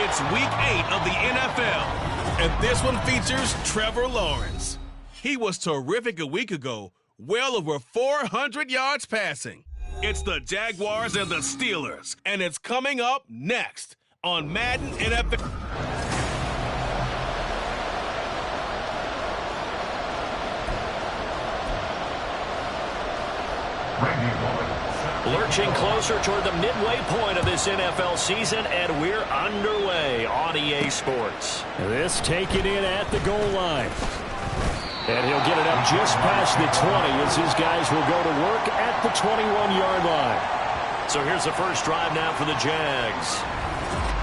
It's Week 8 of the NFL, and this one features Trevor Lawrence. He was terrific a week ago, well over 400 yards passing. It's the Jaguars and the Steelers, and it's coming up next on Madden NFL. Lurching closer toward the midway point of this NFL season, and we're underway on EA Sports. This taken in at the goal line. And he'll get it up just past the 20 as his guys will go to work at the 21-yard line. So here's the first drive now for the Jags.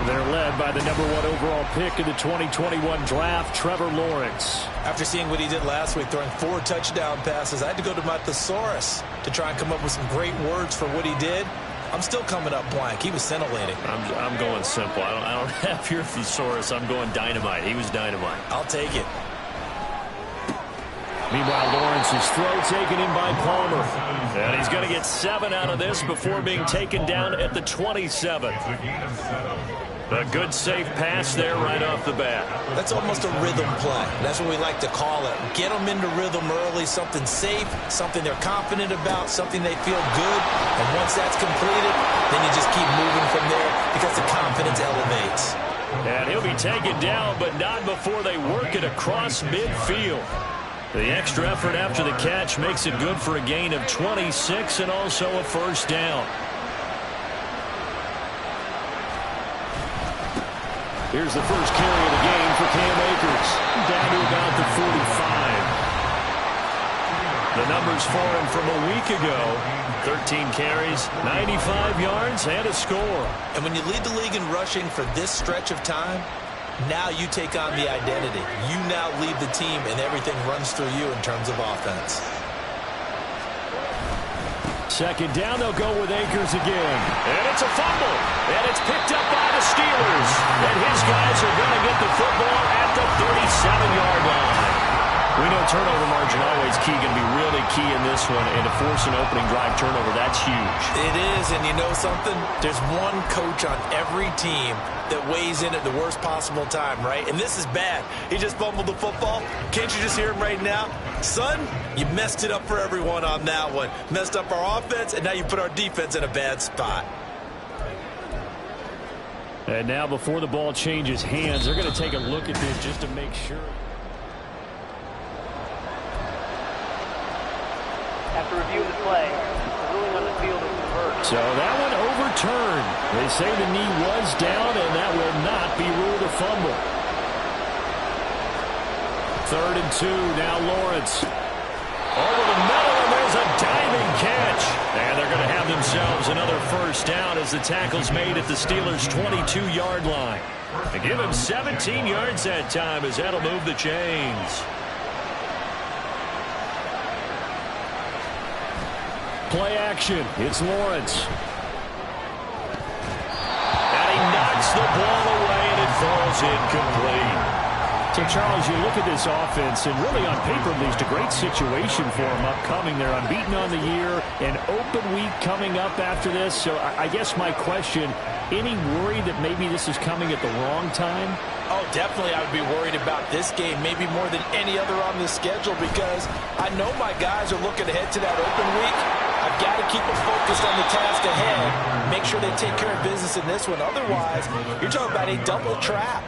They're led by the #1 overall pick of the 2021 draft, Trevor Lawrence. After seeing what he did last week, throwing 4 touchdown passes, I had to go to my thesaurus to try and come up with some great words for what he did. I'm still coming up blank. He was scintillating. I'm going simple. I don't have your thesaurus. I'm going dynamite. He was dynamite. I'll take it. Meanwhile, Lawrence's throw taken in by Palmer. And he's going to get 7 out of this before being taken down at the 27. A good safe pass there right off the bat. That's almost a rhythm play. That's what we like to call it. Get them into rhythm early, something safe, something they're confident about, something they feel good. And once that's completed, then you just keep moving from there because the confidence elevates. And he'll be taken down, but not before they work it across midfield. The extra effort after the catch makes it good for a gain of 26 and also a first down. Here's the first carry of the game for Cam Akers. Down to about the 45. The numbers for him from a week ago. 13 carries, 95 yards, and a score. And when you lead the league in rushing for this stretch of time, now you take on the identity. You now lead the team, and everything runs through you in terms of offense. Second down, they'll go with Akers again. And it's a fumble. And it's picked up by the Steelers. And his guys are going to get the football at the 37-yard line. We know turnover margin always key, going to be really key in this one. And to force an opening drive turnover, that's huge. It is, and you know something? There's one coach on every team that weighs in at the worst possible time, right? And this is bad. He just fumbled the football. Can't you just hear him right now? Son, you messed it up for everyone on that one. Messed up our offense, and now you put our defense in a bad spot. And now before the ball changes hands, they're going to take a look at this just to make sure. After reviewing the play, the ruling on the field is reversed. So that one overturned. They say the knee was down, and that will not be ruled a fumble. 3rd and 2, now Lawrence. Over the middle, and there's a diving catch. And they're going to have themselves another first down as the tackle's made at the Steelers' 22-yard line. To give him 17 yards that time as that'll move the chains. Play action. It's Lawrence. And he knocks the ball away, and it falls incomplete. So, Charles, you look at this offense, and really on paper, at least, a great situation for them upcoming. They're unbeaten on the year, an open week coming up after this. So I guess my question, any worry that maybe this is coming at the wrong time? Oh, definitely I would be worried about this game, maybe more than any other on the schedule, because I know my guys are looking ahead to that open week. I've got to keep them focused on the task ahead, make sure they take care of business in this one. Otherwise, you're talking about a double trap.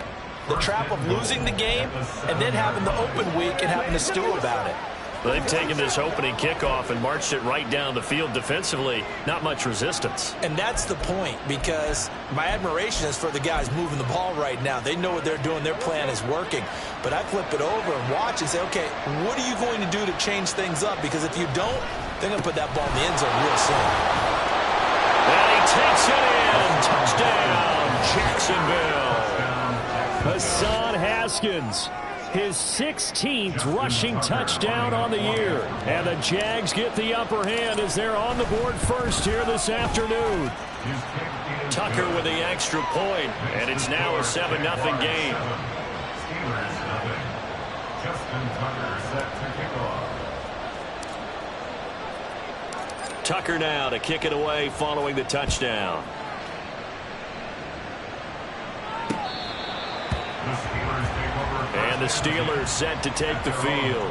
The trap of losing the game and then having the open week and having to stew about it. They've taken this opening kickoff and marched it right down the field defensively. Not much resistance. And that's the point, because my admiration is for the guys moving the ball right now. They know what they're doing. Their plan is working. But I flip it over and watch and say, okay, what are you going to do to change things up? Because if you don't, they're going to put that ball in the end zone real soon. And he takes it in. Touchdown, Jacksonville. Hassan Haskins, his 16th rushing touchdown on the year. And the Jags get the upper hand as they're on the board first here this afternoon. Tucker with the extra point, and it's now a 7-0 game. Tucker now to kick it away following the touchdown. And the Steelers set to take the field.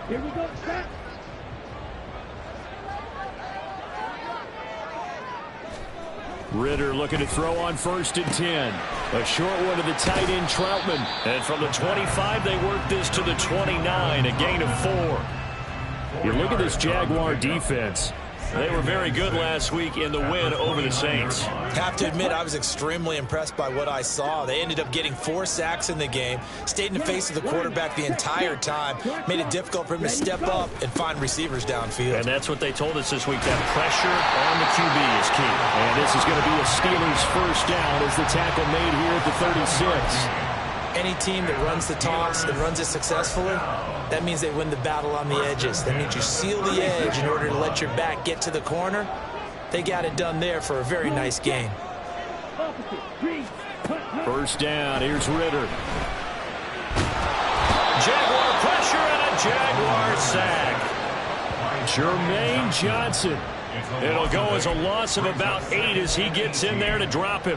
Here we go, set. Ridder looking to throw on 1st and 10. A short one to the tight end, Troutman. And from the 25, they work this to the 29, a gain of 4. You look at this Jaguar defense. They were very good last week in the win over the Saints. Have to admit, I was extremely impressed by what I saw. They ended up getting 4 sacks in the game, stayed in the face of the quarterback the entire time, made it difficult for him to step up and find receivers downfield. And that's what they told us this week, that pressure on the QB is key. And this is going to be a Steelers first down as the tackle made here at the 36. Any team that runs the toss and runs it successfully, that means they win the battle on the edges. That means you seal the edge in order to let your back get to the corner. They got it done there for a very nice game. First down, here's Ridder. Jaguar pressure and a Jaguar sack. Jermaine Johnson. It'll go as a loss of about 8 as he gets in there to drop him.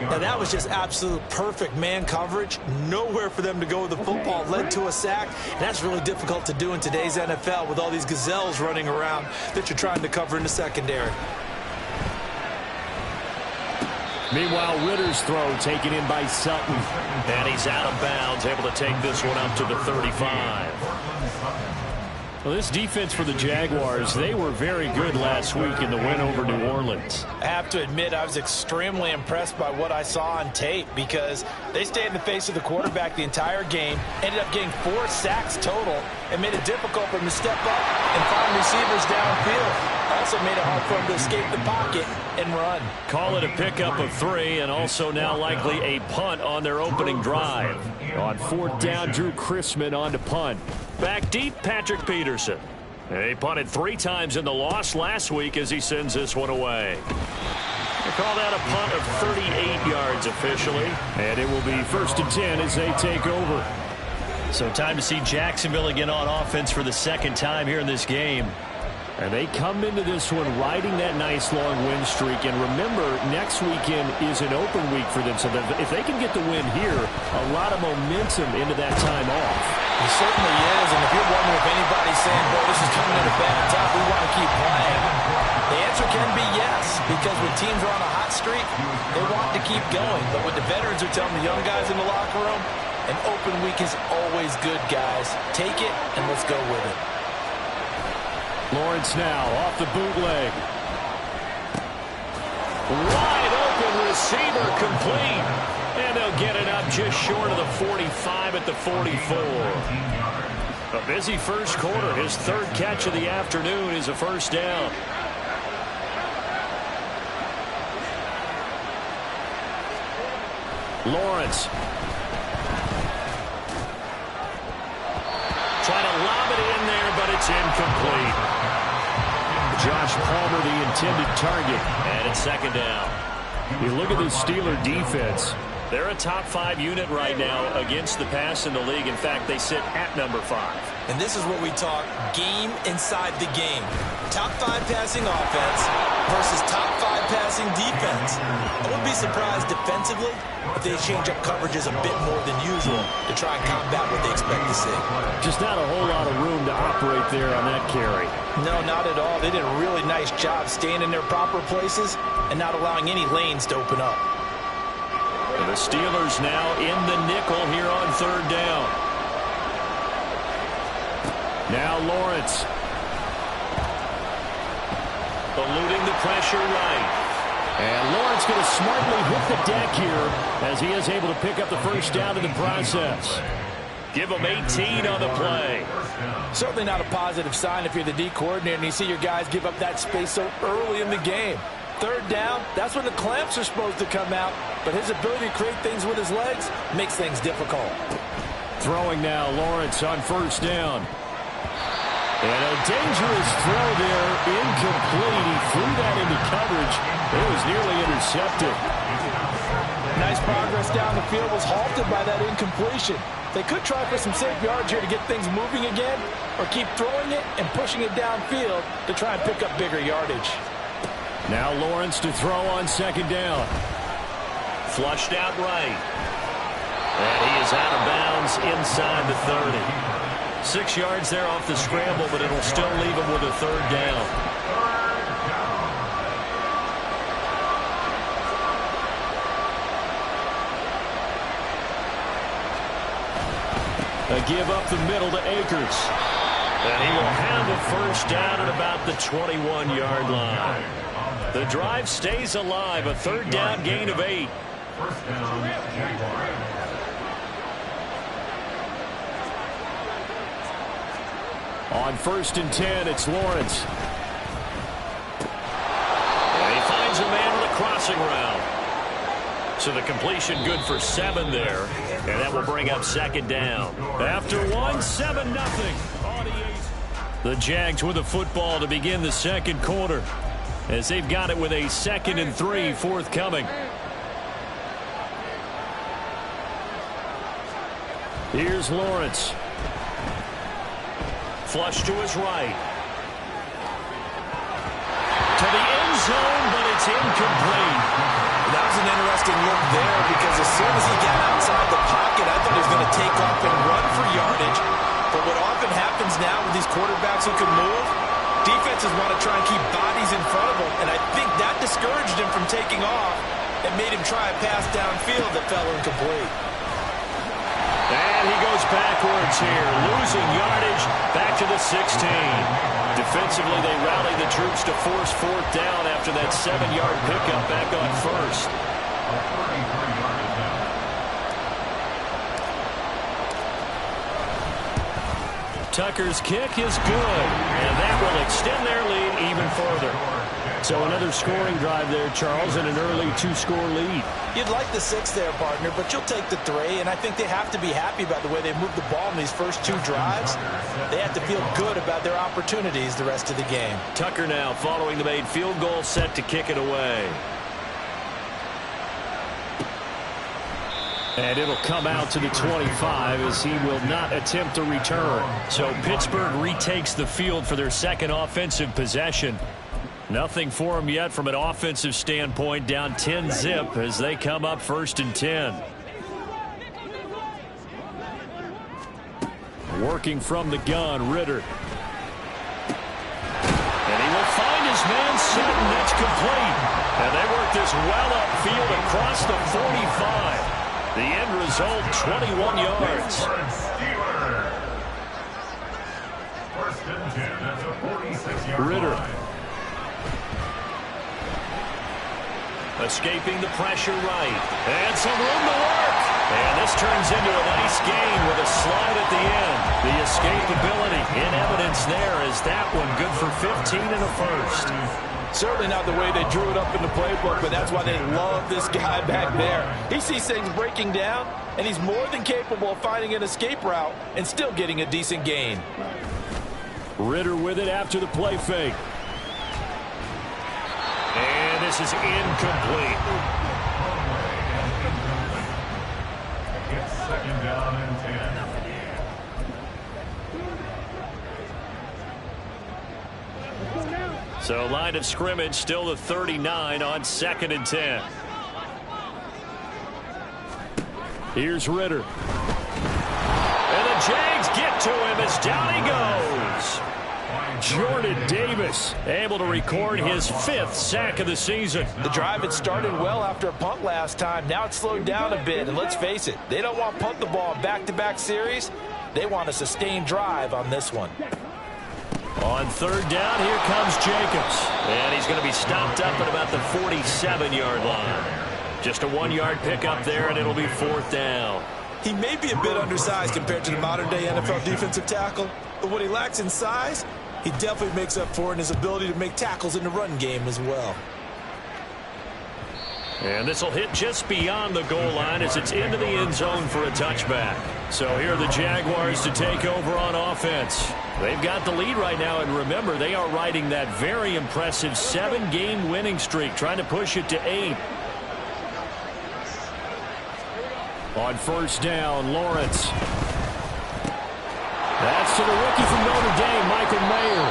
Now that was just absolute perfect man coverage. Nowhere for them to go with the football. Led to a sack. And that's really difficult to do in today's NFL with all these gazelles running around that you're trying to cover in the secondary. Meanwhile, Ridder's throw taken in by Sutton. And he's out of bounds, able to take this one up to the 35. Well, this defense for the Jaguars, they were very good last week in the win over New Orleans. I have to admit, I was extremely impressed by what I saw on tape because they stayed in the face of the quarterback the entire game, ended up getting 4 sacks total, and made it difficult for him to step up and find receivers downfield. Also made it hard for him to escape the pocket and run. Call it a pickup of 3, and also now likely a punt on their opening drive. On 4th down, Drew Chrisman on to punt. Back deep, Patrick Peterson. He punted 3 times in the loss last week as he sends this one away. They call that a punt of 38 yards officially. And it will be 1st and 10 as they take over. So time to see Jacksonville again on offense for the 2nd time here in this game. And they come into this one riding that nice long win streak. And remember, next weekend is an open week for them. So that if they can get the win here, a lot of momentum into that time off. It certainly is. And if you're wondering if anybody's saying, boy, this is coming at a bad time, we want to keep playing, the answer can be yes. Because when teams are on a hot streak, they want to keep going. But what the veterans are telling the young guys in the locker room, an open week is always good, guys. Take it and let's go with it. Lawrence now off the bootleg. Wide open receiver complete. And they'll get it up just short of the 45 at the 44. A busy first quarter. His 3rd catch of the afternoon is a first down. Lawrence. Trying to lob it in there, but it's incomplete. Josh Palmer, the intended target. And it's 2nd down. You look at the Steeler defense. They're a top 5 unit right now against the pass in the league. In fact, they sit at number 5. And this is what we talk game inside the game. Top 5 passing offense versus top 5 passing defense. I wouldn't be surprised defensively if they change up coverages a bit more than usual to try and combat what they expect to see. Just not a whole lot of room to operate there on that carry. No, not at all. They did a really nice job staying in their proper places and not allowing any lanes to open up. And the Steelers now in the nickel here on 3rd down. Now Lawrence. Eluding the pressure right. And Lawrence going to smartly hit the deck here as he is able to pick up the first down in the process. Give them 18 on the play. Certainly not a positive sign if you're the D coordinator and you see your guys give up that space so early in the game. 3rd down, that's when the clamps are supposed to come out, but his ability to create things with his legs makes things difficult. Throwing now, Lawrence on 1st down. And a dangerous throw there, incomplete. He threw that into coverage. It was nearly intercepted. Nice progress down the field, was halted by that incompletion. They could try for some safe yards here to get things moving again, or keep throwing it and pushing it downfield to try and pick up bigger yardage. Now Lawrence to throw on second down. Flushed out right. And he is out of bounds inside the 30. 6 yards there off the scramble, but it'll still leave him with a third down. A give up the middle to Akers. And he will have a first down at about the 21-yard line. The drive stays alive, a third down gain of 8. First down, Jaguars. On 1st and 10, it's Lawrence. And he finds a man with a crossing route. So the completion good for 7 there. And that will bring up second down. After 7-0. The Jags with the football to begin the second quarter, as they've got it with a 2nd and 3 forthcoming. Here's Lawrence. Flush to his right. To the end zone, but it's incomplete. That was an interesting look there, because as soon as he got outside the pocket, I thought he was going to take off and run for yardage. But what often happens now with these quarterbacks who can move, defenses want to try and keep bodies in front of them, and I think that discouraged him from taking off and made him try a pass downfield that fell incomplete. And he goes backwards here, losing yardage back to the 16. Defensively, they rally the troops to force 4th down after that 7-yard pickup back on 1st. Tucker's kick is good, and that will extend their lead even further. So another scoring drive there, Charles, and an early 2-score lead. You'd like the 6 there, partner, but you'll take the 3, and I think they have to be happy about the way they moved the ball in these first 2 drives. They have to feel good about their opportunities the rest of the game. Tucker now following the made field goal, set to kick it away. And it'll come out to the 25 as he will not attempt a return. So Pittsburgh retakes the field for their second offensive possession. Nothing for them yet from an offensive standpoint, down 10-zip as they come up 1st and 10. Working from the gun, Ritter. And he will find his man set, and that's complete. And they work this well upfield across the 45. The end result, 21 yards. First and 10 at the 46-yard Ritter. line. Escaping the pressure right. And some room to work. And this turns into a nice gain with a slide at the end. The escapability in evidence there as that one good for 15 and a first. Certainly not the way they drew it up in the playbook, but that's why they love this guy back there. He sees things breaking down, and he's more than capable of finding an escape route and still getting a decent gain. Ritter with it after the play fake. And this is incomplete. It's 2nd down and 10. So line of scrimmage still the 39 on 2nd and 10. Here's Ritter. And the Jags get to him as down he goes. Jordan Davis able to record his 5th sack of the season. The drive had started well after a punt last time. Now it's slowed down a bit, and let's face it, they don't want to punt the ball in back-to-back series. They want a sustained drive on this one. On 3rd down, here comes Jacobs. And he's going to be stopped up at about the 47-yard line. Just a 1-yard pickup there, and it'll be 4th down. He may be a bit undersized compared to the modern-day NFL defensive tackle, but what he lacks in size, he definitely makes up for in his ability to make tackles in the run game as well. And this will hit just beyond the goal line as it's into the end zone for a touchback. So here are the Jaguars to take over on offense. They've got the lead right now, and remember, they are riding that very impressive 7-game winning streak, trying to push it to 8. On 1st down, Lawrence. That's to the rookie from Notre Dame, Michael Mayer.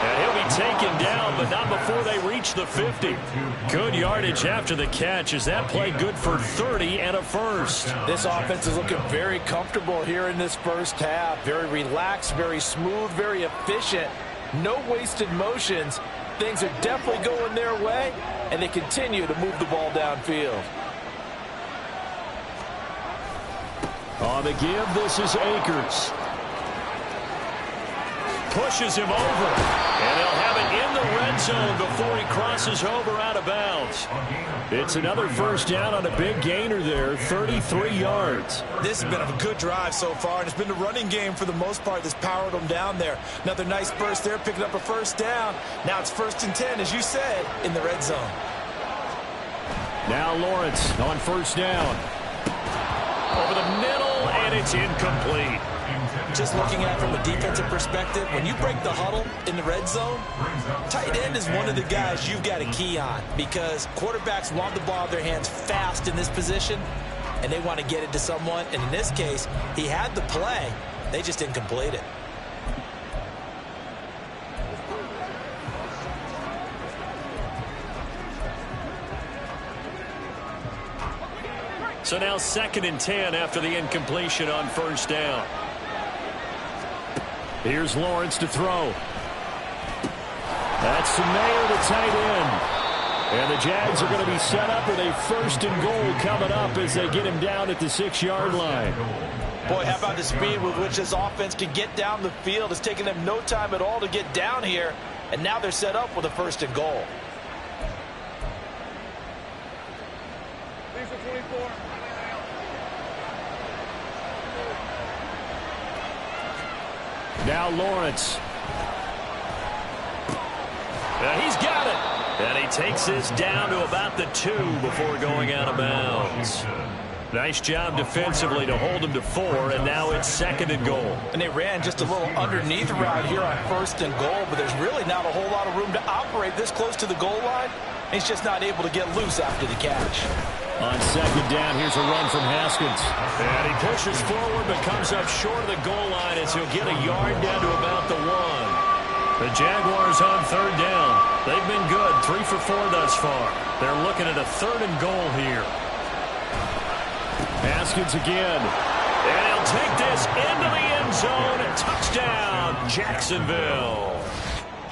And he'll be taken down, but not before they reach the 50. Good yardage after the catch as that play good for 30 and a first. This offense is looking very comfortable here in this first half. Very relaxed, very smooth, very efficient. No wasted motions. Things are definitely going their way, and they continue to move the ball downfield. On the give, this is Akers. Pushes him over, and he'll have it in the red zone before he crosses over out of bounds. It's another first down on a big gainer there, 33 yards. This has been a good drive so far, and it's been the running game for the most part that's powered them down there. Another nice burst there, picking up a first down. Now it's 1st and 10, as you said, in the red zone. Now Lawrence on first down. Over the middle, and it's incomplete. Just looking at it from a defensive perspective, when you break the huddle in the red zone, tight end is one of the guys you've got to key on because quarterbacks want the ball in their hands fast in this position, and they want to get it to someone. And in this case, he had the play. They just didn't complete it. So now 2nd and 10 after the incompletion on first down. Here's Lawrence to throw. That's Mayer, the tight end. And the Jags are going to be set up with a 1st and goal coming up as they get him down at the 6-yard line. Boy, how about the speed with which this offense can get down the field? It's taken them no time at all to get down here, and now they're set up with a 1st and goal. Now Lawrence. He's got it. And he takes this down to about the 2 before going out of bounds. Nice job defensively to hold him to 4, and now it's 2nd and goal. And they ran just a little underneath route here on 1st and goal, but there's really not a whole lot of room to operate this close to the goal line. He's just not able to get loose after the catch. On 2nd down, here's a run from Haskins. And he pushes forward but comes up short of the goal line as he'll get a yard down to about the 1. The Jaguars on 3rd down. They've been good, 3 for 4 thus far. They're looking at a 3rd and goal here. Haskins again. And he'll take this into the end zone. Touchdown, Jacksonville.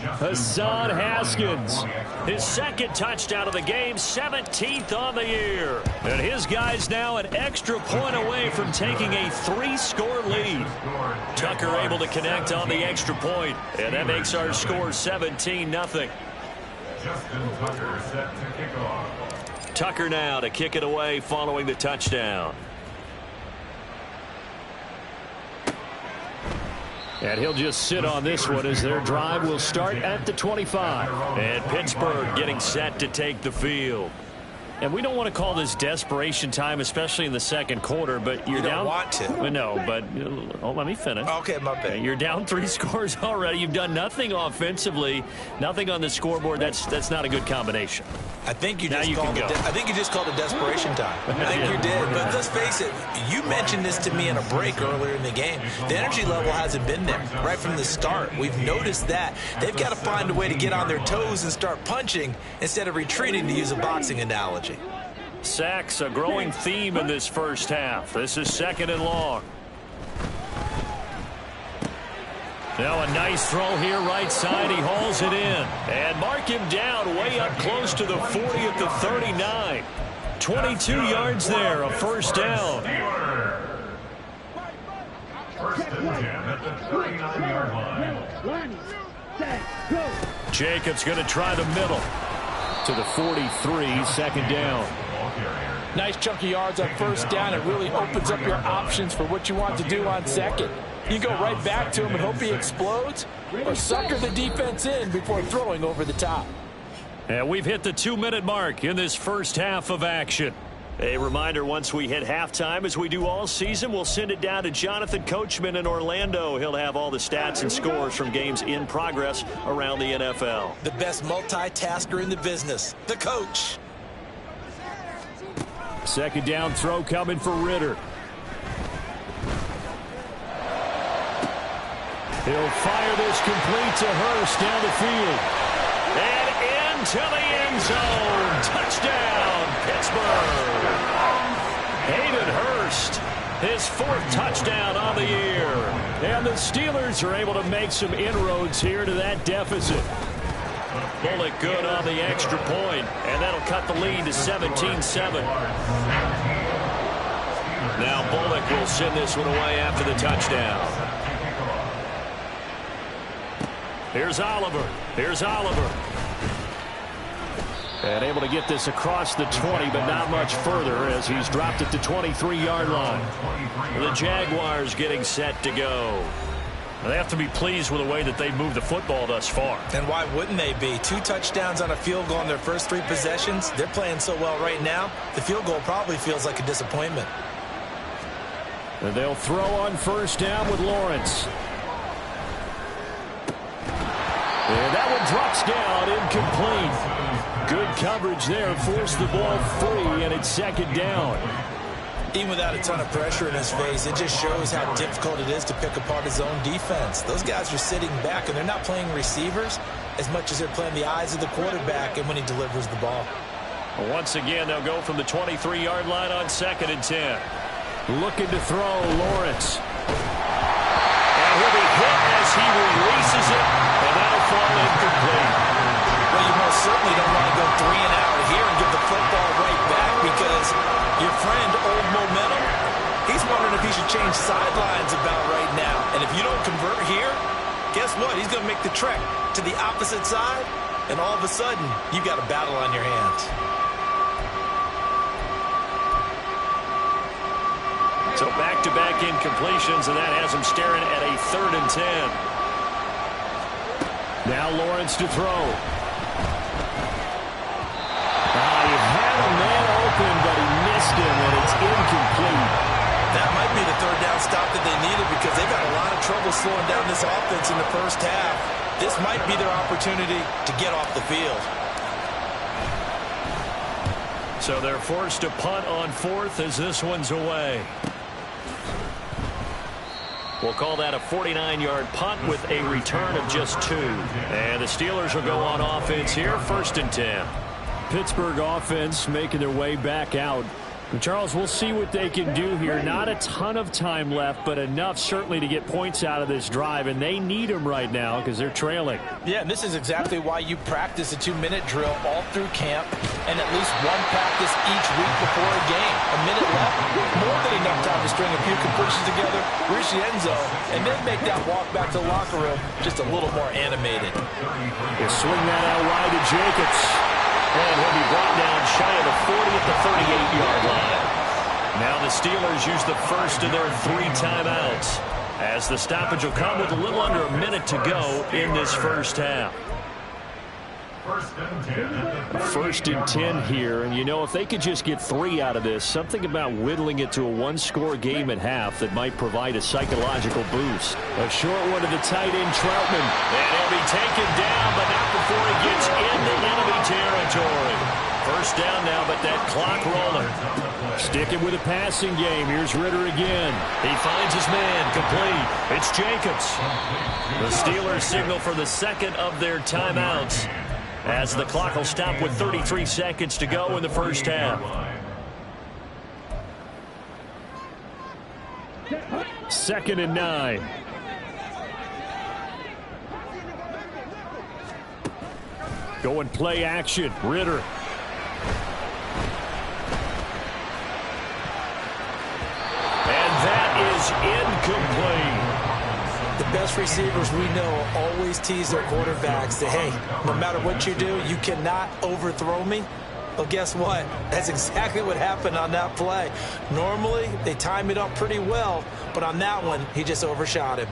Hassan Haskins, his 2nd touchdown of the game, 17th on the year. And his guys now an extra point away from taking a 3-score lead. Tucker able to connect on the extra point, and that makes our score 17-0. Justin Tucker set to kick off. Tucker now to kick it away following the touchdown. And he'll just sit on this one as their drive will start at the 25. And Pittsburgh getting set to take the field. And we don't want to call this desperation time, especially in the 2nd quarter, but you're down. You don't want to. No, but let me finish. Okay, my bad. You're down 3 scores already. You've done nothing offensively, nothing on the scoreboard. That's not a good combination. I think you just called it desperation time. I think you did. But let's face it, you mentioned this to me in a break earlier in the game. The energy level hasn't been there right from the start. We've noticed that. They've got to find a way to get on their toes and start punching instead of retreating, to use a boxing analogy. Sacks, a growing theme in this first half. This is 2nd and long. Now a nice throw here right side. He hauls it in. And mark him down way up close to the 40 at the 39. 22 yards there, a first down. 1st and 10 at the 39-yard line. Jacobs going to try the middle. To the 43, 2nd down. Nice chunky yards on first down. It really opens up your options for what you want to do on 2nd. You go right back to him and hope he explodes, or sucker the defense in before throwing over the top. And we've hit the 2-minute mark in this first half of action. A reminder, once we hit halftime, as we do all season, we'll send it down to Jonathan Coachman in Orlando. He'll have all the stats and scores from games in progress around the NFL. The best multitasker in the business, the coach. 2nd down throw coming for Ritter. He'll fire this complete to Hurst down the field. And into the end zone. Touchdown, Pittsburgh. Hayden Hurst, his 4th touchdown on the year. And the Steelers are able to make some inroads here to that deficit. Bullock good on the extra point, and that'll cut the lead to 17-7. Now Bullock will send this one away after the touchdown. Here's Oliver. Here's Oliver. And able to get this across the 20, but not much further as he's dropped it to 23-yard line. The Jaguars getting set to go. They have to be pleased with the way that they moved the football thus far. And why wouldn't they be? 2 touchdowns on a field goal in their first 3 possessions. They're playing so well right now, the field goal probably feels like a disappointment. And they'll throw on first down with Lawrence. And that one drops down, incomplete. Good coverage there, forced the ball free, and it's 2nd down. Even without a ton of pressure in his face, it just shows how difficult it is to pick apart his own defense. Those guys are sitting back, and they're not playing receivers as much as they're playing the eyes of the quarterback and when he delivers the ball. Once again, they'll go from the 23-yard line on 2nd and 10. Looking to throw, Lawrence. And he'll be hit as he releases it, and that'll fall incomplete. Well, you most certainly don't want to go 3 and out here and give the football right back because your friend, Old Momentum, he's wondering if he should change sidelines about right now. And if you don't convert here, guess what? He's going to make the trek to the opposite side, and all of a sudden, you got a battle on your hands. So back-to-back incompletions, and that has him staring at a 3rd and 10. Now Lawrence to throw. He had a man open, but he missed him, and it's incomplete. That might be the 3rd down stop that they needed because they've had a lot of trouble slowing down this offense in the first half. This might be their opportunity to get off the field. So they're forced to punt on 4th as this one's away. We'll call that a 49-yard punt with a return of just 2. And the Steelers will go on offense here, 1st and 10. Pittsburgh offense making their way back out. And Charles, we'll see what they can do here. Not a ton of time left, but enough certainly to get points out of this drive, and they need them right now because they're trailing. Yeah, and this is exactly why you practice a 2-minute drill all through camp and at least one practice each week before a game. A minute left, more than enough time to string a few completions together, reach the end zone, and then make that walk back to the locker room just a little more animated. They'll swing that out wide to Jacobs. And he'll be brought down shy of the 40 at the 38-yard line. Now the Steelers use the first of their 3 timeouts as the stoppage will come with a little under a minute to go in this first half. 1st and 10 here, and you know, if they could just get 3 out of this, something about whittling it to a 1-score game at half that might provide a psychological boost. A short one to the tight end, Troutman. And he'll be taken down, but not before he gets into enemy territory. First down now, but that clock rolling. Sticking with a passing game. Here's Ritter again. He finds his man, complete. It's Jacobs. The Steelers signal for the 2nd of their timeouts, as the clock will stop with 33 seconds to go in the first half. 2nd and 9. Going play action. Ritter. And that is incomplete. The best receivers we know always tease their quarterbacks that, hey, no matter what you do, you cannot overthrow me. Well, guess what? That's exactly what happened on that play. Normally, they time it up pretty well, but on that one, he just overshot him.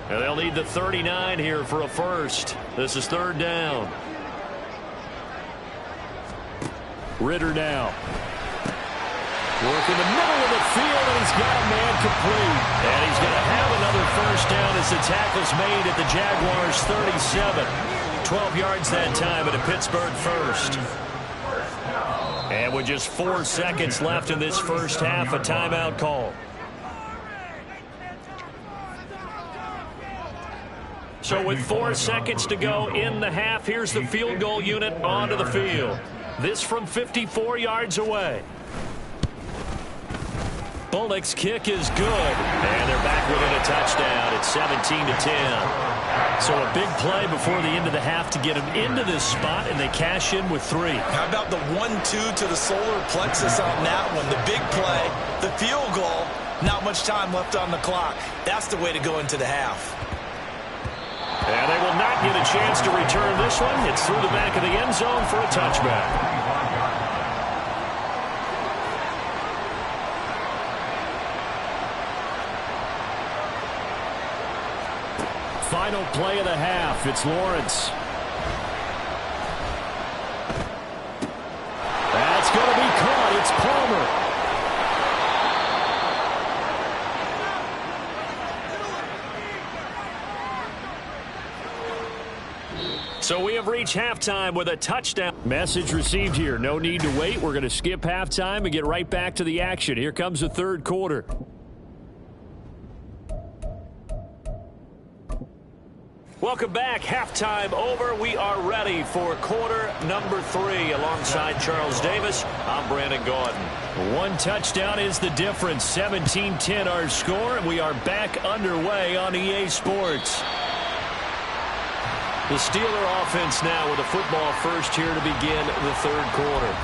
And they'll need the 39 here for a first. This is 3rd down. Ritter now. Work in the middle of the field, and he's got a man complete. And he's going to have another first down as the tackle's made at the Jaguars' 37. 12 yards that time at a Pittsburgh first. And with just 4 seconds left in this first half, a timeout call. So with 4 seconds to go in the half, here's the field goal unit onto the field. This from 54 yards away. Bullock's kick is good, and they're back within a touchdown. It's 17-10. So a big play before the end of the half to get them into this spot, and they cash in with 3. How about the 1-2 to the solar plexus on that one? The big play, the field goal, not much time left on the clock. That's the way to go into the half. And they will not get a chance to return this one. It's through the back of the end zone for a touchback. Final play of the half. It's Lawrence. That's going to be caught. It's Palmer. So we have reached halftime with a touchdown. Message received here. No need to wait. We're going to skip halftime and get right back to the action. Here comes the third quarter. Welcome back. Halftime over. We are ready for quarter number 3. Alongside Charles Davis, I'm Brandon Gaudin. 1 touchdown is the difference. 17-10 our score. We are back underway on EA Sports. The Steeler offense now with a football first here to begin the third quarter.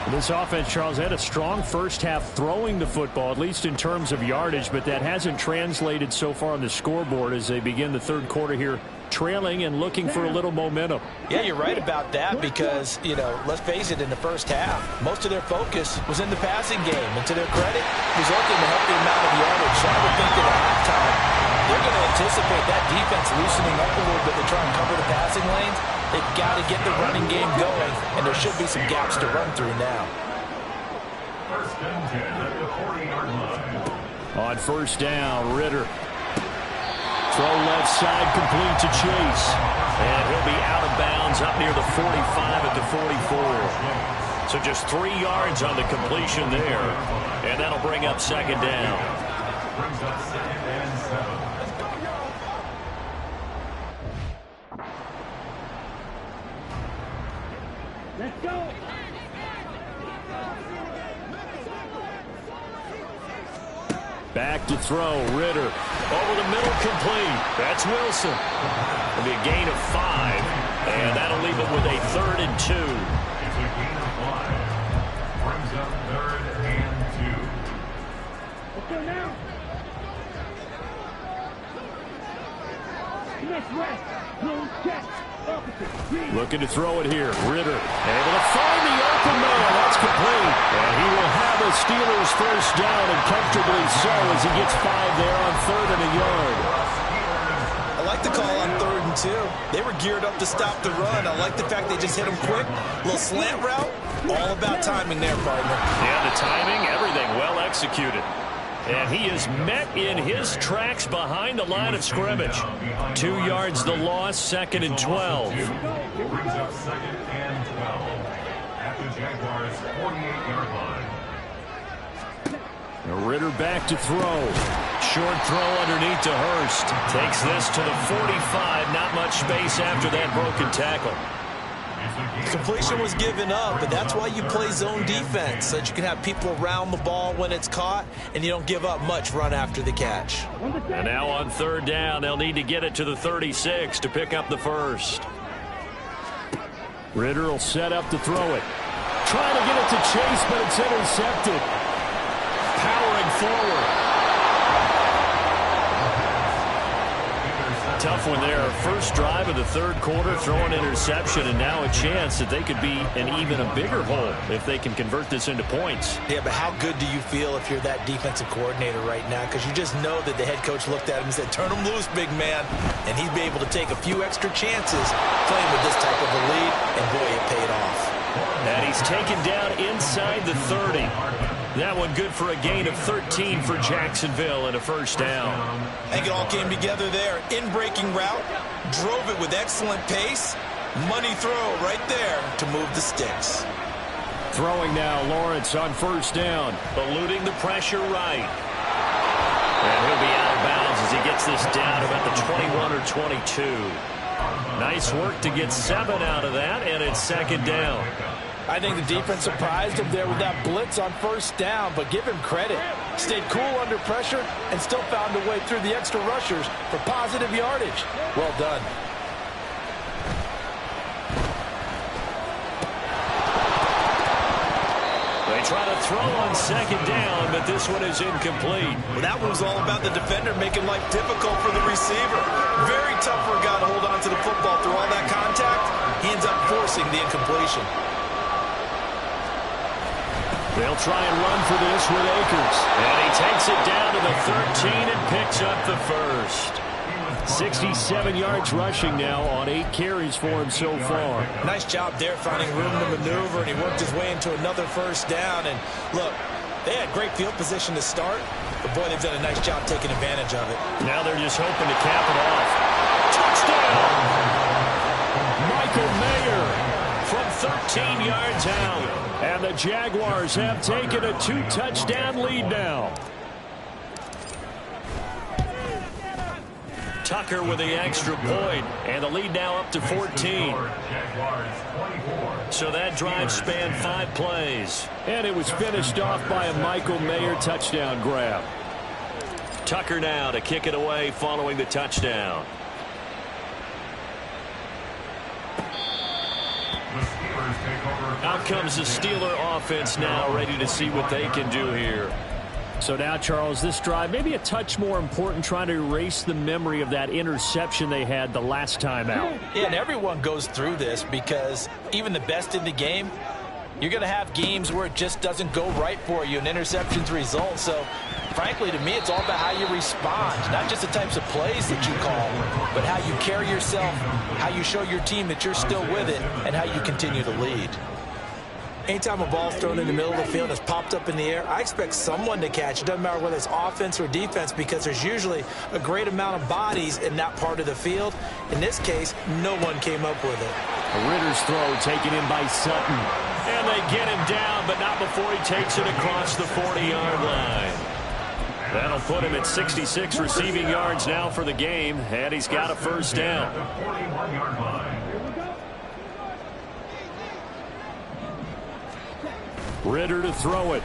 This offense, Charles, had a strong first half throwing the football, at least in terms of yardage, but that hasn't translated so far on the scoreboard as they begin the third quarter here, trailing and looking for a little momentum. Yeah, you're right about that because, let's face it, in the first half, most of their focus was in the passing game. And to their credit, it was looking to help the amount of yardage. So I would think that at halftime, they're going to anticipate that defense loosening up a little bit to try and cover the passing lanes. They've got to get the running game going, and there should be some gaps to run through now. First and 10 at the 40-yard line. On first down, Ritter. Throw left side, complete to Chase. And he'll be out of bounds up near the 45 at the 44. So just 3 yards on the completion there. And that'll bring up second down. Brings up second and 7. Let's go. Back to throw, Ritter. Over the middle, complete. That's Wilson. It'll be a gain of 5, and that'll leave it with a 3rd and 2. It's a gain of 5. Brings up 3rd and 2. Let's go now. Next rest. Close check. Looking to throw it here. Ritter able to find the open man. That's complete. And he will have a Steelers first down, and comfortably so as he gets 5 there on 3rd and a yard. I like the call on 3rd and 2. They were geared up to stop the run. I like the fact they just hit him quick. Little slant route. All about timing there, partner. Yeah, the timing, everything well executed. And he is met in his tracks behind the line of scrimmage. 2 yards the loss, 2nd and 12. Brings up 2nd and 12 at the Jaguars' 48-yard line. Ritter back to throw. Short throw underneath to Hurst. Takes this to the 45. Not much space after that broken tackle. Completion was given up, but that's why you play zone defense, so that you can have people around the ball when it's caught, and you don't give up much run after the catch. And now on 3rd down, they'll need to get it to the 36 to pick up the first. Ritter will set up to throw it. Trying to get it to Chase, but it's intercepted. Powering forward. Tough one there. First drive of the third quarter, throwing interception, and now a chance that they could be in even a bigger hole if they can convert this into points. Yeah, but how good do you feel if you're that defensive coordinator right now? Because you just know that the head coach looked at him and said, turn him loose, big man. And he'd be able to take a few extra chances playing with this type of a lead, and boy, it paid off. And he's taken down inside the 30. That one good for a gain of 13 for Jacksonville and a first down. I think it all came together there. In-breaking route, drove it with excellent pace. Money throw right there to move the sticks. Throwing now, Lawrence on first down. Eluding the pressure right. And he'll be out of bounds as he gets this down about the 21 or number 22. Nice work to get 7 out of that, and it's second down. I think the defense surprised him there with that blitz on first down, but give him credit. Stayed cool under pressure and still found a way through the extra rushers for positive yardage. Well done. They try to throw on second down, but this one is incomplete. Well, that one was all about the defender making life difficult for the receiver. Very tough for a guy to hold on to the football through all that contact. He ends up forcing the incompletion. They'll try and run for this with Akers. And he takes it down to the 13 and picks up the first. 67 yards rushing now on 8 carries for him so far. Nice job there finding room to maneuver, and he worked his way into another first down. And look, they had great field position to start, but boy, they've done a nice job taking advantage of it. Now they're just hoping to cap it off. Touchdown! Michael Mayer from 13 yards out. And the Jaguars have taken a 2-touchdown lead now. Tucker with the extra point, and the lead now up to 14. So that drive spanned 5 plays. And it was finished off by a Michael Mayer touchdown grab. Tucker now to kick it away following the touchdown. Out comes the Steeler offense now, ready to see what they can do here. So now, Charles, this drive maybe a touch more important, trying to erase the memory of that interception they had the last time out. Yeah, and everyone goes through this because even the best in the game, you're going to have games where it just doesn't go right for you and interceptions result. So, frankly, to me, it's all about how you respond, not just the types of plays that you call, but how you carry yourself, how you show your team that you're still with it, and how you continue to lead. Anytime a ball's thrown in the middle of the field and it's popped up in the air, I expect someone to catch it. Doesn't matter whether it's offense or defense, because there's usually a great amount of bodies in that part of the field. In this case, no one came up with it. Ritter's throw taken in by Sutton. And they get him down, but not before he takes it across the 40-yard line. That'll put him at 66 receiving yards now for the game, and he's got a first down. Ritter to throw it.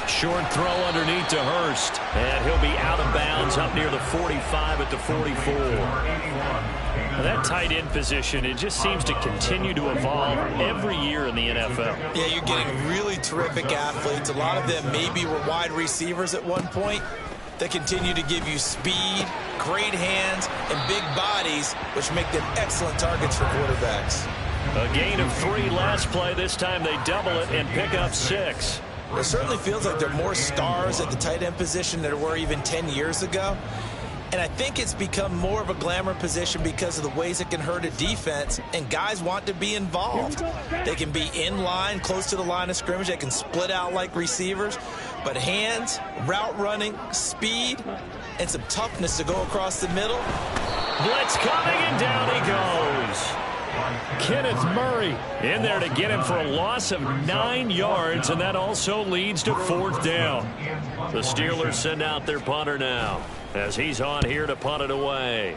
Short throw underneath to Hurst. And he'll be out of bounds up near the 45 at the 44. Now that tight end position, it just seems to continue to evolve every year in the NFL. Yeah, you're getting really terrific athletes. A lot of them maybe were wide receivers at one point. They continue to give you speed, great hands, and big bodies, which make them excellent targets for quarterbacks. A gain of 3 last play. This time they double it and pick up 6. It certainly feels like there are more stars at the tight end position than there were even 10 years ago. And I think it's become more of a glamour position because of the ways it can hurt a defense, and guys want to be involved. They can be in line, close to the line of scrimmage. They can split out like receivers. But hands, route running, speed, and some toughness to go across the middle. Blitz coming, and down he goes. Kenneth Murray in there to get him for a loss of 9 yards, and that also leads to 4th down. The Steelers send out their punter now as he's on here to punt it away.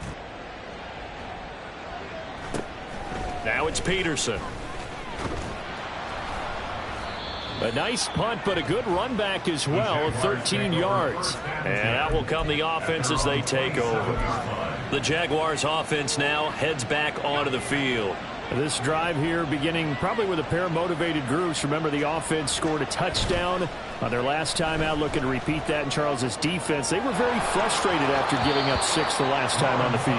Now it's Peterson. A nice punt, but a good run back as well, 13 yards. And out will come the offense as they take over. The Jaguars offense now heads back onto the field. This drive here beginning probably with a pair of motivated groups. Remember, the offense scored a touchdown on their last time out. Looking to repeat that in Charles's defense. They were very frustrated after giving up 6 the last time on the field.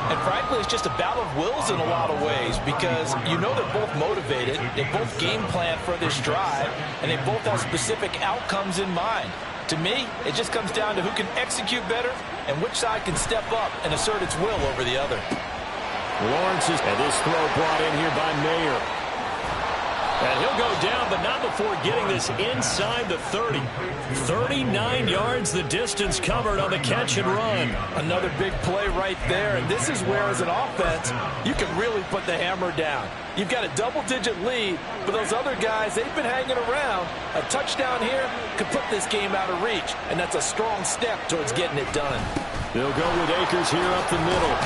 And frankly, it's just a battle of wills in a lot of ways, because you know they're both motivated. They both game plan for this drive, and they both have specific outcomes in mind. To me, it just comes down to who can execute better and which side can step up and assert its will over the other. Lawrence is, and this throw brought in here by Mayer. And he'll go down, but not before getting this inside the 30. 39 yards the distance covered on the catch and run. Another big play right there, and this is where, as an offense, you can really put the hammer down. You've got a double-digit lead, but those other guys, they've been hanging around. A touchdown here could put this game out of reach, and that's a strong step towards getting it done. They'll go with Akers here up the middle.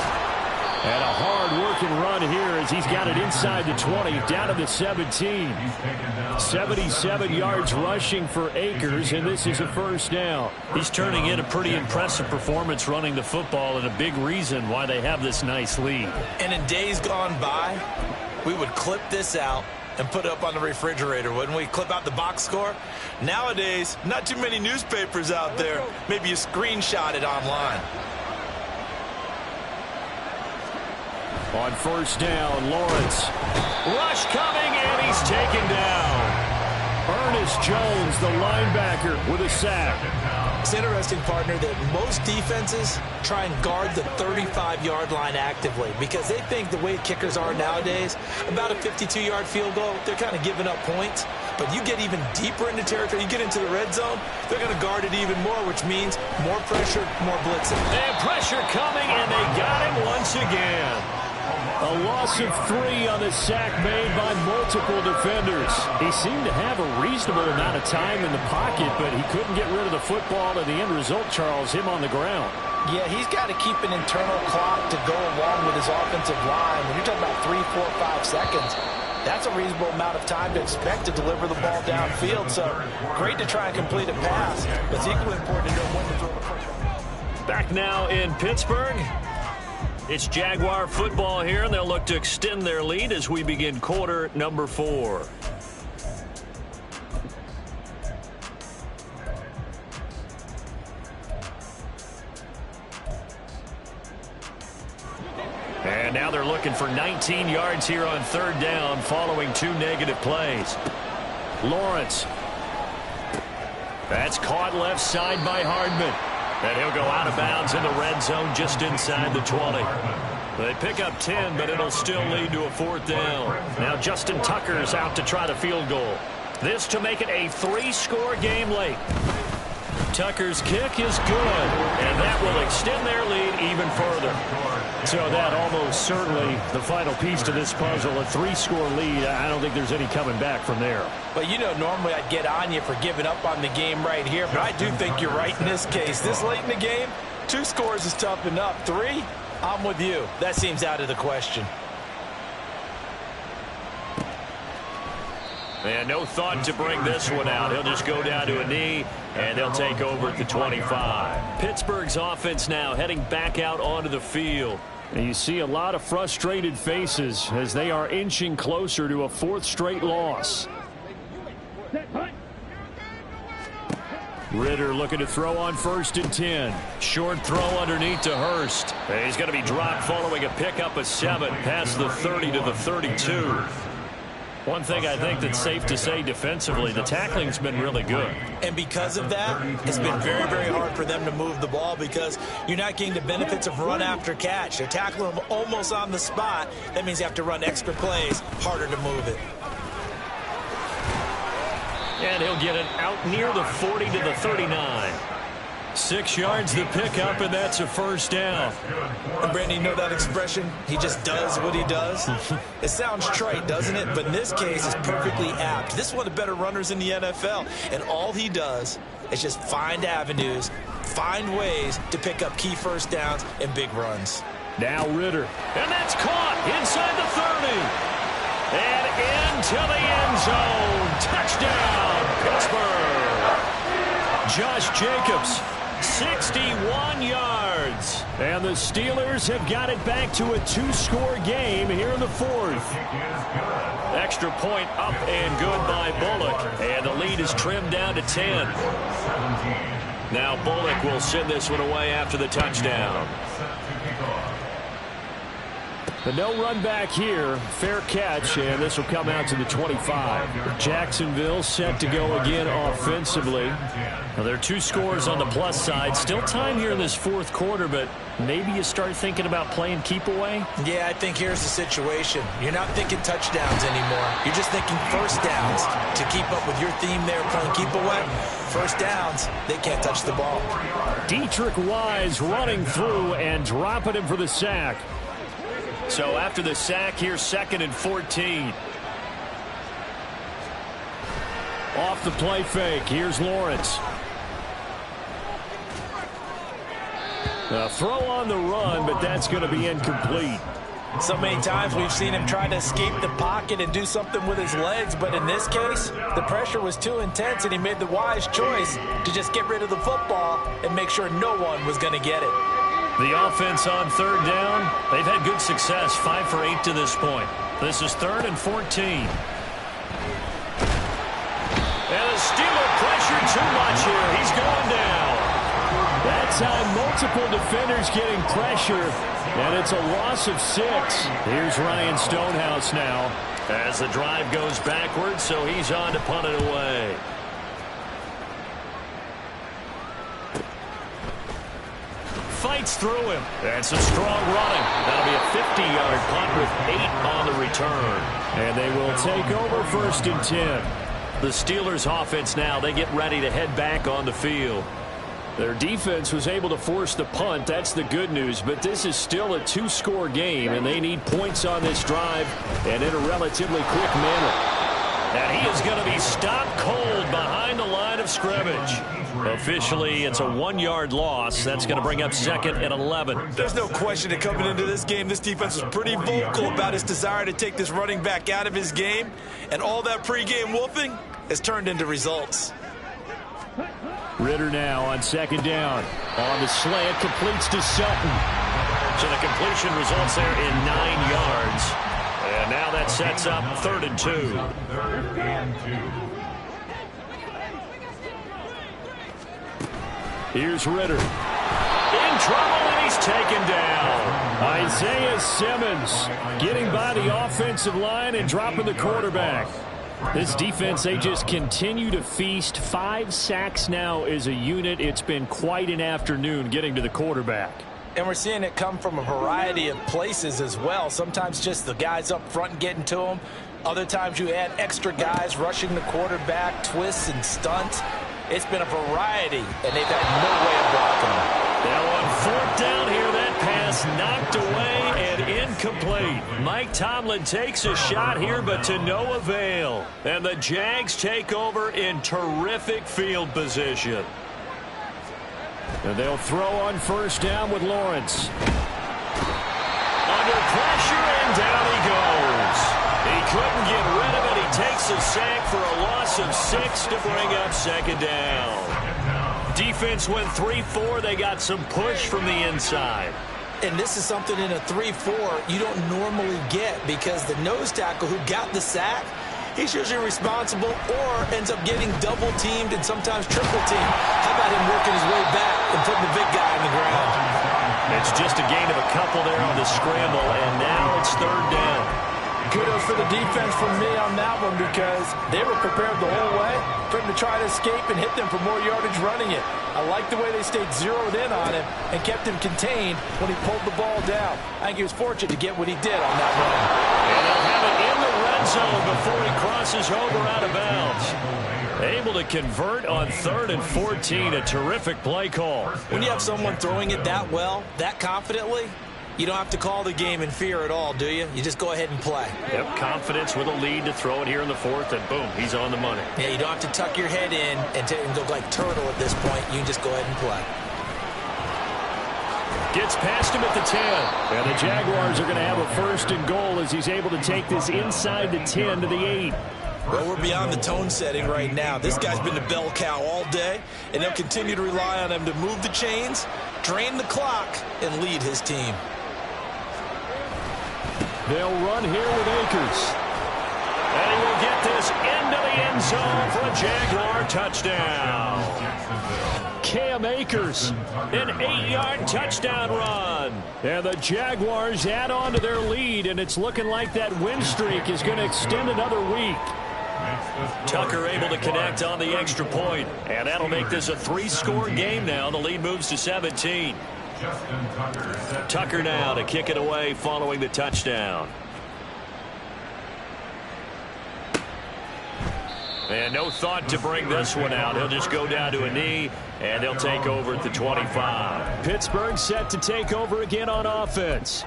And a hard-working run here as he's got it inside the 20, down to the 17. 77 yards rushing for Akers, and this is a first down. He's turning in a pretty impressive performance running the football, and a big reason why they have this nice lead. And in days gone by, we would clip this out and put it up on the refrigerator, wouldn't we? Clip out the box score. Nowadays, not too many newspapers out there. Maybe you screenshot it online. On first down, Lawrence. Rush coming, and he's taken down. Ernest Jones, the linebacker, with a sack. It's interesting, partner, that most defenses try and guard the 35-yard line actively because they think the way kickers are nowadays, about a 52-yard field goal, they're kind of giving up points. But you get even deeper into territory, you get into the red zone, they're going to guard it even more, which means more pressure, more blitzing. And pressure coming, and they got him once again. A loss of 3 on the sack made by multiple defenders. He seemed to have a reasonable amount of time in the pocket, but he couldn't get rid of the football, and the end result, Charles, him on the ground. Yeah, he's got to keep an internal clock to go along with his offensive line. When you're talking about 3, 4, 5 seconds, that's a reasonable amount of time to expect to deliver the ball downfield. So great to try and complete a pass, but it's equally important to know when to throw the football. Back now in Pittsburgh. It's Jaguar football here, and they'll look to extend their lead as we begin quarter number 4. And now they're looking for 19 yards here on third down following 2 negative plays. Lawrence. That's caught left side by Hardman. And he'll go out of bounds in the red zone just inside the 20. They pick up 10, but it'll still lead to a 4th down. Now Justin Tucker's out to try the field goal. This to make it a 3-score game late. Tucker's kick is good, and that will extend their lead even further. So that almost certainly the final piece to this puzzle, a 3-score lead. I don't think there's any coming back from there. But, you know, normally I'd get on you for giving up on the game right here, but I do think you're right in this case. This late in the game, 2 scores is tough enough. 3, I'm with you. That seems out of the question. And no thought to bring this one out. He'll just go down to a knee, and they'll take over at the 25. Pittsburgh's offense now heading back out onto the field. And you see a lot of frustrated faces as they are inching closer to a 4th straight loss. Ritter looking to throw on 1st and 10. Short throw underneath to Hurst. And he's going to be dropped following a pickup of 7 past the 30 to the 32. One thing I think that's safe to say defensively, the tackling's been really good. And because of that, it's been very, very hard for them to move the ball because you're not getting the benefits of run after catch. They're tackling them almost on the spot. That means you have to run extra plays, harder to move it. And he'll get it out near the 40 to the 39. 6 yards to pick up, and that's a 1st down. And Brandon, you know that expression? He just does what he does. It sounds trite, doesn't it? But in this case, it's perfectly apt. This is one of the better runners in the NFL, and all he does is just find avenues, find ways to pick up key 1st downs and big runs. Now Ritter. And that's caught inside the 30. And into the end zone. Touchdown, Pittsburgh. Josh Jacobs. 61 yards. And the Steelers have got it back to a 2-score game here in the 4th. Extra point up and good by Bullock. And the lead is trimmed down to 10. Now Bullock will send this one away after the touchdown. The no run back here, fair catch, and this will come out to the 25. Jacksonville set to go again offensively. Well, there are 2 scores on the plus side. Still time here in this 4th quarter, but maybe you start thinking about playing keep away? Yeah, I think here's the situation. You're not thinking touchdowns anymore. You're just thinking 1st downs. To keep up with your theme there, playing keep away, 1st downs, they can't touch the ball. Deatrich Wise running through and dropping him for the sack. So after the sack, here's 2nd and 14. Off the play fake, here's Lawrence. A throw on the run, but that's going to be incomplete. So many times we've seen him try to escape the pocket and do something with his legs, but in this case, the pressure was too intense, and he made the wise choice to just get rid of the football and make sure no one was going to get it. The offense on third down, they've had good success, 5 for 8 to this point. This is 3rd and 14. And the Steeler pressure too much here. He's going down. That time, multiple defenders getting pressure, and it's a loss of 6. Here's Ryan Stonehouse now. As the drive goes backwards, so he's on to punt it away. Fights through him. That's a strong running. That'll be a 50-yard punt with 8 on the return. And they will take over 1st and 10. The Steelers offense now, they get ready to head back on the field. Their defense was able to force the punt. That's the good news. But this is still a 2-score game, and they need points on this drive and in a relatively quick manner. And he is going to be stopped cold behind the line of scrimmage. Officially, it's a 1-yard loss. That's going to bring up 2nd and 11. There's no question that coming into this game, this defense was pretty vocal about its desire to take this running back out of his game. And all that pregame wolfing has turned into results. Ritter now on 2nd down. On the slant, completes to Sutton. So the completion results there in 9 yards. And now that sets up 3rd and 2. 3rd and 2. Here's Ritter. In trouble, and he's taken down. Isaiah Simmons getting by the offensive line and dropping the quarterback. This defense, they just continue to feast. 5 sacks now as a unit. It's been quite an afternoon getting to the quarterback. And we're seeing it come from a variety of places as well. Sometimes just the guys up front getting to him. Other times you add extra guys rushing the quarterback, twists and stunts. It's been a variety, and they've had no way of blocking him. Now on 4th down here, that pass knocked away and incomplete. Mike Tomlin takes a shot here, but to no avail. And the Jags take over in terrific field position. And they'll throw on 1st down with Lawrence. Under pressure, and down he goes. He couldn't get rid of it. He takes a sack for a loss of 6 to bring up 2nd down. Defense went 3-4. They got some push from the inside. And this is something in a 3-4 you don't normally get, because the nose tackle who got the sack, he's usually responsible or ends up getting double-teamed and sometimes triple-teamed. How about him working his way back and putting the big guy on the ground? It's just a gain of a couple there on the scramble, and now it's 3rd down. Kudos for the defense from me on that one, because they were prepared the whole way for him to try to escape and hit them for more yardage running it. I like the way they stayed zeroed in on him and kept him contained when he pulled the ball down. I think he was fortunate to get what he did on that run. And they'll have it in the red zone before he crosses over out of bounds. Able to convert on 3rd and 14. A terrific play call. When you have someone throwing it that well, that confidently, you don't have to call the game in fear at all, do you? You just go ahead and play. Yep, confidence with a lead to throw it here in the 4th, and boom, he's on the money. Yeah, you don't have to tuck your head in and look like turtle at this point. You can just go ahead and play. Gets past him at the 10. And the Jaguars are going to have a 1st and goal as he's able to take this inside the 10 to the 8. Well, we're beyond the tone setting right now. This guy's been the bell cow all day, and they'll continue to rely on him to move the chains, drain the clock, and lead his team. They'll run here with Akers. And he will get this into the end zone for a Jaguar touchdown. Cam Akers, an 8-yard touchdown run. And the Jaguars add on to their lead, and it's looking like that win streak is going to extend another week. Tucker able to connect on the extra point, and that'll make this a 3-score game now. The lead moves to 17. Tucker now to kick it away following the touchdown. And no thought to bring this one out. He'll just go down to a knee, and they'll take over at the 25. Pittsburgh set to take over again on offense.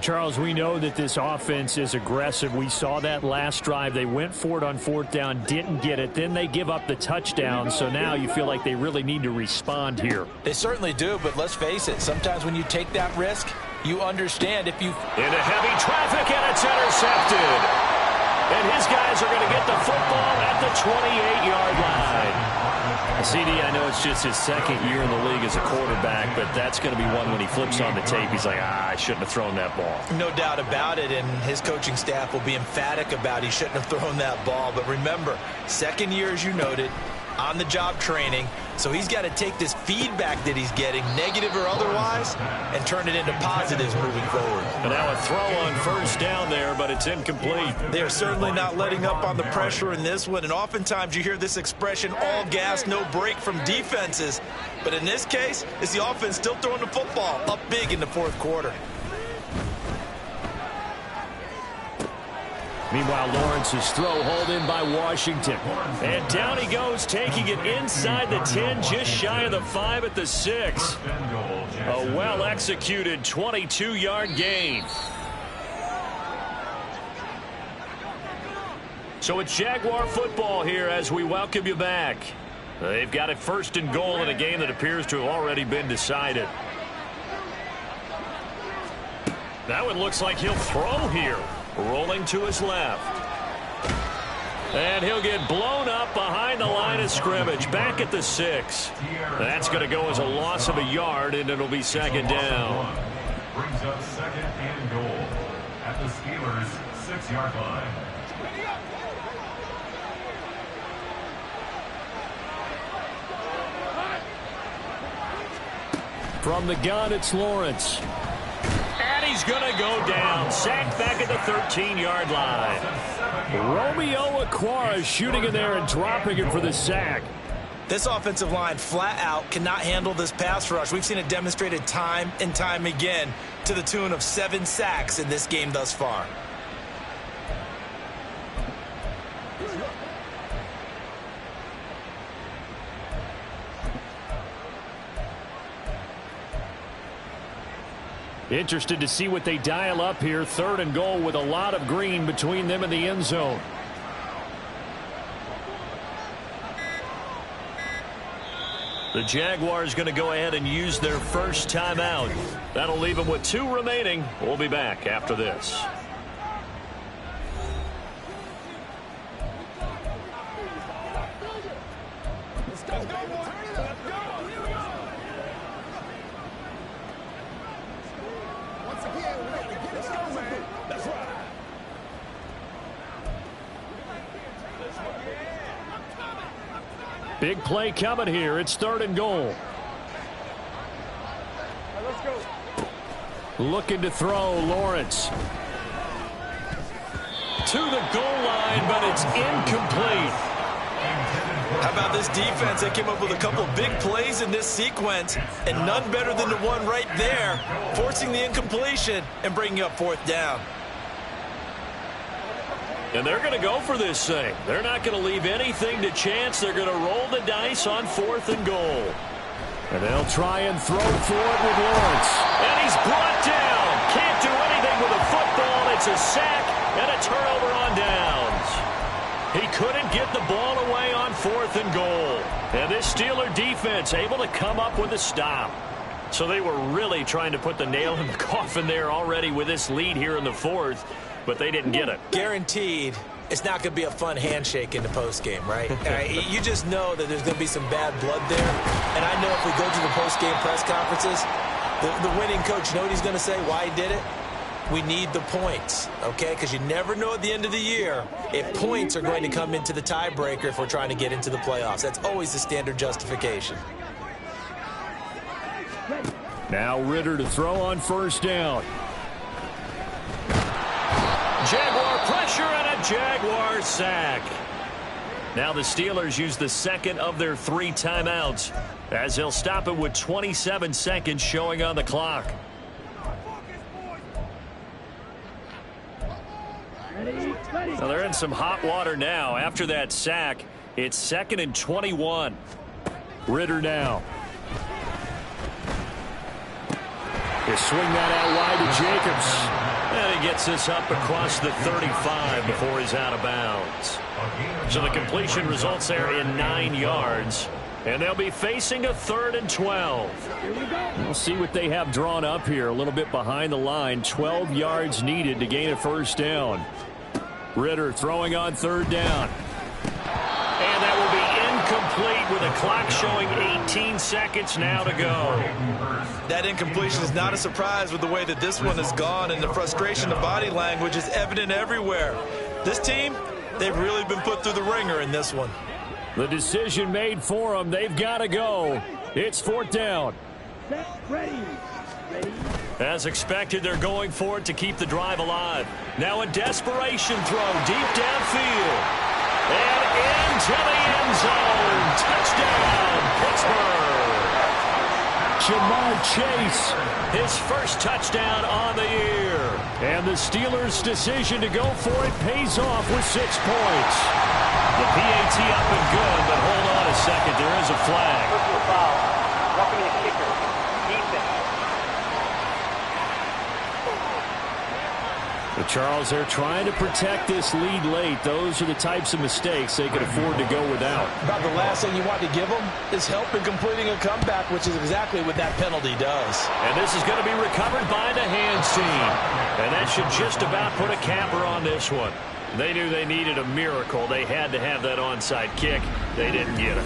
Charles, we know that this offense is aggressive. We saw that last drive. They went for it on 4th down, didn't get it. Then they give up the touchdown. So now you feel like they really need to respond here. They certainly do, but let's face it. Sometimes when you take that risk, you understand if you... Into heavy traffic, and it's intercepted. And his guys are going to get the football at the 28-yard line. CD, I know it's just his 2nd year in the league as a quarterback, but that's going to be one when he flips on the tape. He's like, I shouldn't have thrown that ball. No doubt about it, and his coaching staff will be emphatic about he shouldn't have thrown that ball. But remember, 2nd year, as you noted, on-the-job training. So he's got to take this feedback that he's getting, negative or otherwise, and turn it into positives moving forward. And now a throw on 1st down there, but it's incomplete. They are certainly not letting up on the pressure in this one, and oftentimes you hear this expression, all gas, no break from defenses. But in this case, it's the offense still throwing the football up big in the 4th quarter. Meanwhile, Lawrence's throw hauled in by Washington. And down he goes, taking it inside the 10, just shy of the 5 at the 6. A well-executed 22-yard gain. So it's Jaguar football here as we welcome you back. They've got it 1st and goal in a game that appears to have already been decided. That one looks like he'll throw here. Rolling to his left. And he'll get blown up behind the line of scrimmage. Back at the 6. That's going to go as a loss of a yard, and it'll be 2nd down. Brings up 2nd and goal at the Steelers' 6-yard line. From the gun, it's Lawrence. And he's going to go down. Sacked back at the 13-yard line. Romeo Okwara shooting in there and dropping it for the sack. This offensive line flat out cannot handle this pass rush. We've seen it demonstrated time and time again to the tune of 7 sacks in this game thus far. Interested to see what they dial up here. 3rd and goal with a lot of green between them and the end zone. The Jaguars going to go ahead and use their first timeout. That'll leave them with 2 remaining. We'll be back after this. Big play coming here. It's 3rd and goal. Let's go. Looking to throw, Lawrence. To the goal line, but it's incomplete. How about this defense? They came up with a couple of big plays in this sequence, and none better than the one right there, forcing the incompletion and bringing up 4th down. And they're going to go for this thing. They're not going to leave anything to chance. They're going to roll the dice on 4th and goal. And they'll try and throw for it with Lawrence. And he's brought down. Can't do anything with a football. It's a sack and a turnover on downs. He couldn't get the ball away on 4th and goal. And this Steeler defense able to come up with a stop. So they were really trying to put the nail in the coffin there already with this lead here in the 4th. But they didn't get it. Guaranteed, it's not going to be a fun handshake in the postgame, right? You just know that there's going to be some bad blood there. And I know if we go to the postgame press conferences, the winning coach, you know what he's going to say, why he did it? We need the points, okay? Because you never know at the end of the year if points are going to come into the tiebreaker if we're trying to get into the playoffs. That's always the standard justification. Now Ritter to throw on 1st down. Jaguar pressure and a Jaguar sack. Now the Steelers use the 2nd of their 3 timeouts as they'll stop it with 27 seconds showing on the clock. Well, they're in some hot water now. After that sack, it's 2nd and 21. Ritter now. swing that out wide to Jacobs. And he gets this up across the 35 before he's out of bounds. So the completion results there in 9 yards. And they'll be facing a 3rd and 12. We'll see what they have drawn up here. A little bit behind the line. 12 yards needed to gain a first down. Ritter throwing on 3rd down. And that will be incomplete with a clock showing 18 seconds now to go. That incompletion is not a surprise with the way that this one has gone, and the frustration of body language is evident everywhere. This team, they've really been put through the ringer in this one. The decision made for them. They've got to go. It's 4th down. Ready. As expected, they're going for it to keep the drive alive. Now a desperation throw deep downfield. And into the end zone. Touchdown, Pittsburgh. Jamar Chase. His first touchdown on the year. And the Steelers' decision to go for it pays off with 6 points. The PAT up and good, but hold on a second. There is a flag. Personal foul. Roughing the kicker. Defense. But Charles, they're trying to protect this lead late. Those are the types of mistakes they could afford to go without. About the last thing you want to give them is help in completing a comeback, which is exactly what that penalty does. And this is going to be recovered by the hands team. And that should just about put a capper on this one. They knew they needed a miracle. They had to have that onside kick. They didn't get it.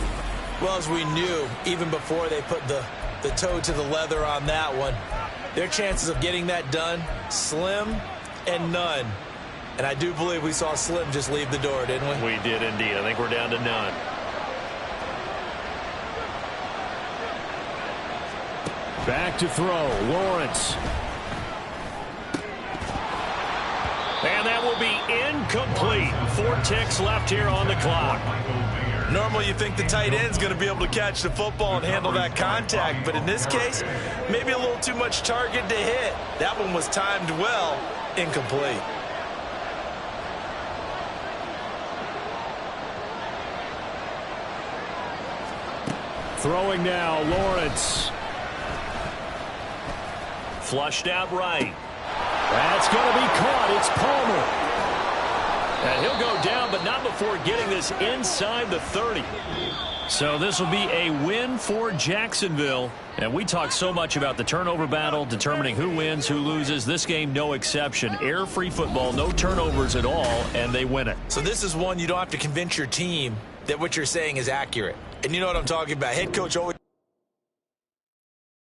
Well, as we knew, even before they put the toe to the leather on that one, their chances of getting that done, slim and none. And I do believe we saw Slim just leave the door, didn't we? We did indeed. I think we're down to none. Back to throw. Lawrence. And that will be incomplete. 4 ticks left here on the clock. Normally you think the tight end's going to be able to catch the football and handle that contact, but in this case, maybe a little too much target to hit. That one was timed well, incomplete. Throwing now, Lawrence. Flushed out right. That's going to be caught. It's Palmer. And he'll go down, but not before getting this inside the 30. So this will be a win for Jacksonville. And we talk so much about the turnover battle, determining who wins, who loses. This game, no exception. Air-free football, no turnovers at all, and they win it. So this is one you don't have to convince your team that what you're saying is accurate. And you know what I'm talking about. Head coach always